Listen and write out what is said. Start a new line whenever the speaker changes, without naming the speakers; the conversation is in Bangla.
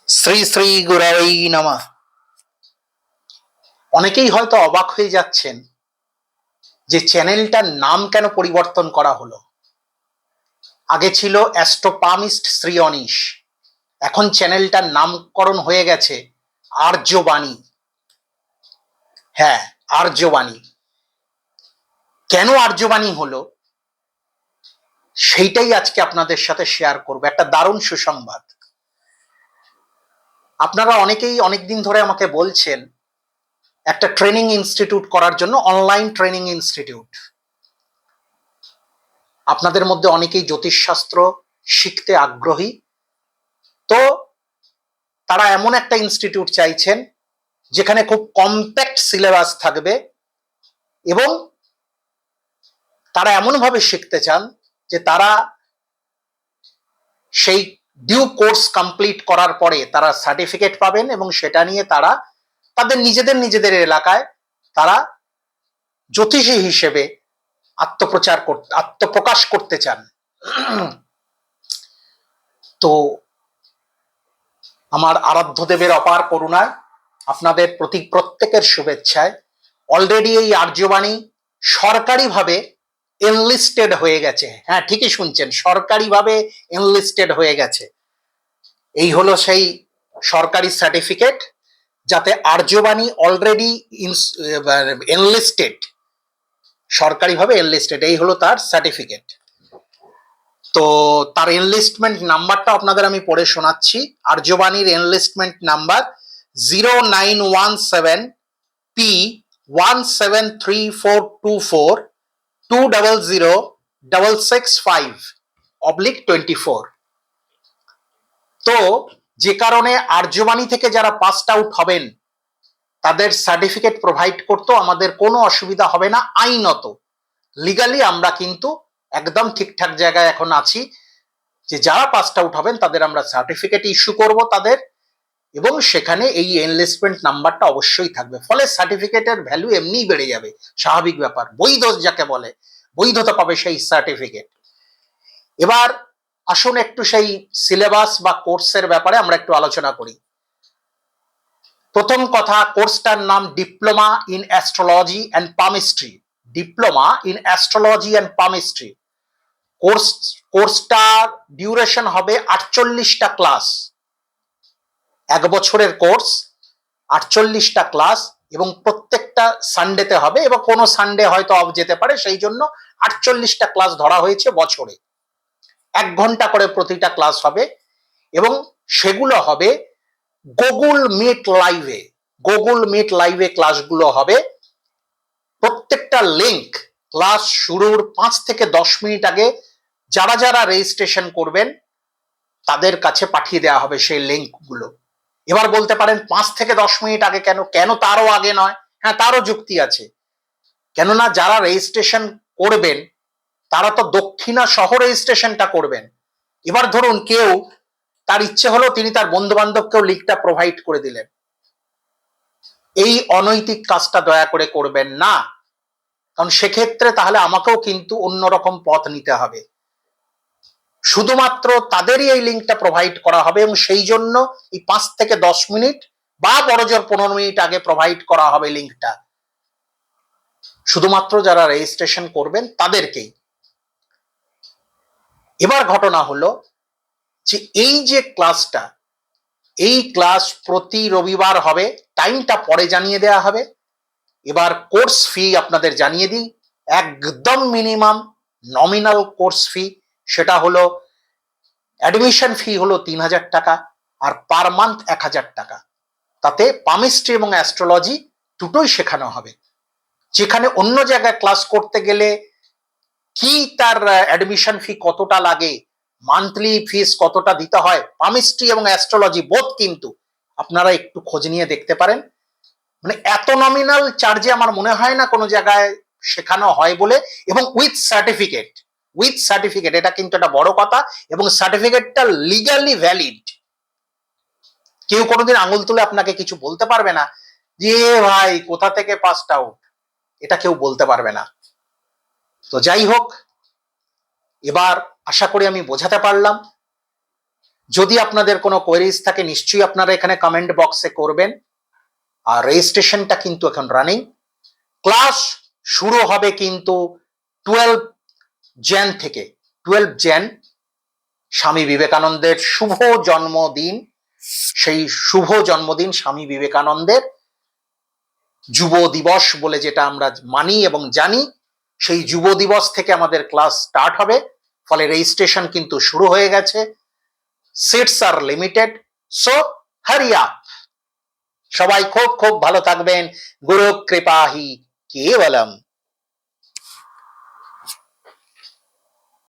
শ্রী শ্রী গুরুই নমঃ। অনেকেই হয়তো অবাক হয়ে যাচ্ছেন যে চ্যানেলটার নাম কেন পরিবর্তন করা হলো। আগে ছিল অ্যাস্ট্রোপামিস্ট শ্রী অনিশ, এখন চ্যানেলটার নামকরণ হয়ে গেছে আর্যবাণী। হ্যাঁ, আর্যবাণী। কেন আর্যবাণী হলো সেইটাই আজকে আপনাদের সাথে শেয়ার করবো। একটা দারুণ সুসংবাদ। আপনারা অনেকেই অনেকদিন ধরে আমাকে বলছেন একটা ট্রেনিং ইনস্টিটিউট করার জন্য, অনলাইন ট্রেনিং ইনস্টিটিউট। আপনাদের মধ্যে অনেকেই জ্যোতিষশাস্ত্র শিখতে আগ্রহী, তো তারা এমন একটা ইনস্টিটিউট চাইছেন যেখানে খুব কম্প্যাক্ট সিলেবাস থাকবে এবং তারা এমনভাবে শিখতে চান যে তারা সেই ডিউ কোর্স কমপ্লিট করার পরে তারা সার্টিফিকেট পাবেন এবং সেটা নিয়ে তারা তাদের নিজেদের এলাকায় তারা জ্যোতিষী হিসেবে আত্মপ্রকাশ করতে চান। তো আমার আরাধ্য দেবের অপার করুণায়, আপনাদের প্রতি প্রত্যেকের শুভেচ্ছায় অলরেডি এই আর্যবাণী সরকারিভাবে এনলিস্টেড হয়ে গেছে। হ্যাঁ, ঠিকই শুনছেন, সরকারিভাবে এনলিস্টেড হয়ে গেছে। এই হলো সেই সরকারি সার্টিফিকেট যাতে আর্যবাণী অলরেডি এনলিস্টেড, সরকারিভাবে এনলিস্টেড, এই হলো তার সার্টিফিকেট। তো তার এনলিস্টমেন্ট নাম্বারটা আপনাদের আমি পড়ে শোনাচ্ছি। আর্যবাণীর এনলিস্টমেন্ট নাম্বার 0917P17344200665/24। তো যে কারণে আর্যবাণী থেকে যারা পাসড আউট হবেন তাদের সার্টিফিকেট প্রোভাইড করতেও আমাদের কোনো অসুবিধা হবে না। আইনত লিগালি আমরা কিন্তু একদম ঠিকঠাক জায়গায় এখন আছি যে যারা পাসড আউট হবেন তাদের আমরা সার্টিফিকেট ইস্যু করব তাদের, এবং সেখানে এই এনলিস্টমেন্ট নাম্বারটা অবশ্যই থাকবে। ফলে সার্টিফিকেটের ভ্যালু এমনিই বেড়ে যাবে, স্বাভাবিক ব্যাপার। বৈধ যাকে বলে, বৈধতা পাবে সেই সার্টিফিকেট। এবার আসুন একটু সেই সিলেবাস বা কোর্সের ব্যাপারে আমরা একটু আলোচনা করি। প্রথম কথা, কোর্সটার নাম diploma in astrology and palmistry. Diploma in astrology and palmistry কোর্সটার ডিউরেশন হবে 48টা ক্লাস। 1 বছরের কোর্স, 48টা ক্লাস, এবং প্রত্যেকটা সানডেতে হবে, এবং কোনো সানডে হয়তো অফ যেতে পারে, সেই জন্য 48টা ক্লাস ধরা হয়েছে বছরে। 1 ঘন্টা করে প্রতিটা ক্লাস হবে এবং সেগুলো হবে গুগল মিট লাইভে। গুগল মিট লাইভে ক্লাসগুলো হবে। প্রত্যেকটা লিংক ক্লাস শুরুর 5 থেকে 10 মিনিট আগে যারা যারা রেজিস্ট্রেশন করবেন তাদের কাছে পাঠিয়ে দেওয়া হবে সেই লিঙ্কগুলো। এবার বলতে পারেন 5 থেকে 10 মিনিট আগে কেন? কেন তারও আগে নয়? হ্যাঁ, তারও যুক্তি আছে। কেননা যারা রেজিস্ট্রেশন করবেন তারা তো দক্ষিণা সহ রেজিস্ট্রেশনটা করবেন। এবার ধরুন কেউ তার ইচ্ছে হলো তিনি তার বন্ধু বান্ধবকেও লিঙ্কটা প্রোভাইড করে দিলেন, এই অনৈতিক কাজটা দয়া করে করবেন না, কারণ সেক্ষেত্রে তাহলে আমাকেও কিন্তু অন্যরকম পথ নিতে হবে। শুধুমাত্র তাদেরই এই লিঙ্কটা প্রোভাইড করা হবে এবং সেই জন্য এই 5 থেকে 10 মিনিট বা বড়জোর 15 মিনিট আগে প্রোভাইড করা হবে লিঙ্কটা, শুধুমাত্র যারা রেজিস্ট্রেশন করবেন তাদেরকেই। এবার ঘটনা হলো যে এই যে ক্লাসটা, এই ক্লাস প্রতি রবিবার হবে, টাইমটা পরে জানিয়ে দেওয়া হবে। এবার কোর্স ফি আপনাদের জানিয়ে দিই, একদম মিনিমাম নমিনাল কোর্স ফি, সেটা হলো অ্যাডমিশন ফি হলো 3000 টাকা আর পার মান্থ 1000 টাকা। তাতে পামিস্ট্রি এবং অ্যাস্ট্রোলজি দুটোই শেখানো হবে। যেখানে অন্য জায়গায় ক্লাস করতে গেলে কি তার অ্যাডমিশন ফি কতটা লাগে, মান্থলি ফিস কতটা দিতে হয়, পামিস্ট্রি এবং অ্যাস্ট্রোলজি বোথ কিন্তু আপনারা একটু খোঁজ নিয়ে দেখতে পারেন। মানে এত নমিনাল চার্জে আমার মনে হয় না কোনো জায়গায় শেখানো হয় বলে, এবং উইথ সার্টিফিকেট। উইথ সার্টিফিকেট, এটা কিন্তু একটা বড় কথা, এবং সার্টিফিকেটটা লিগালি ভ্যালিড। কেউ কোনোদিন আঙুল তুলে আপনাকে কিছু বলতে পারবে না যে ভাই কোথা থেকে পাসড আউট, এটা কেউ বলতে পারবে না। তো যাই হোক, এবার আশা করি আমি বোঝাতে পারলাম। যদি আপনাদের কোনো কোয়েরিজ থাকে নিশ্চয়ই আপনারা এখানে কমেন্ট বক্সে করবেন। আর রেজিস্ট্রেশনটা কিন্তু এখন রানিং। ক্লাস শুরু হবে কিন্তু 12 জ্যান থেকে। 12 জ্যান স্বামী বিবেকানন্দের শুভ জন্মদিন। সেই শুভ জন্মদিন স্বামী বিবেকানন্দের যুব দিবস বলে যেটা আমরা মানি এবং জানি, সেই যুব দিবস থেকে আমাদের ক্লাস স্টার্ট হবে। ফলে রেজিস্ট্রেশন কিন্তু শুরু হয়ে গেছে। সিটস আর লিমিটেড, সো হারি আপ। সবাই খুব খুব ভালো থাকবেন। গুরু কৃপাহি কেবলম।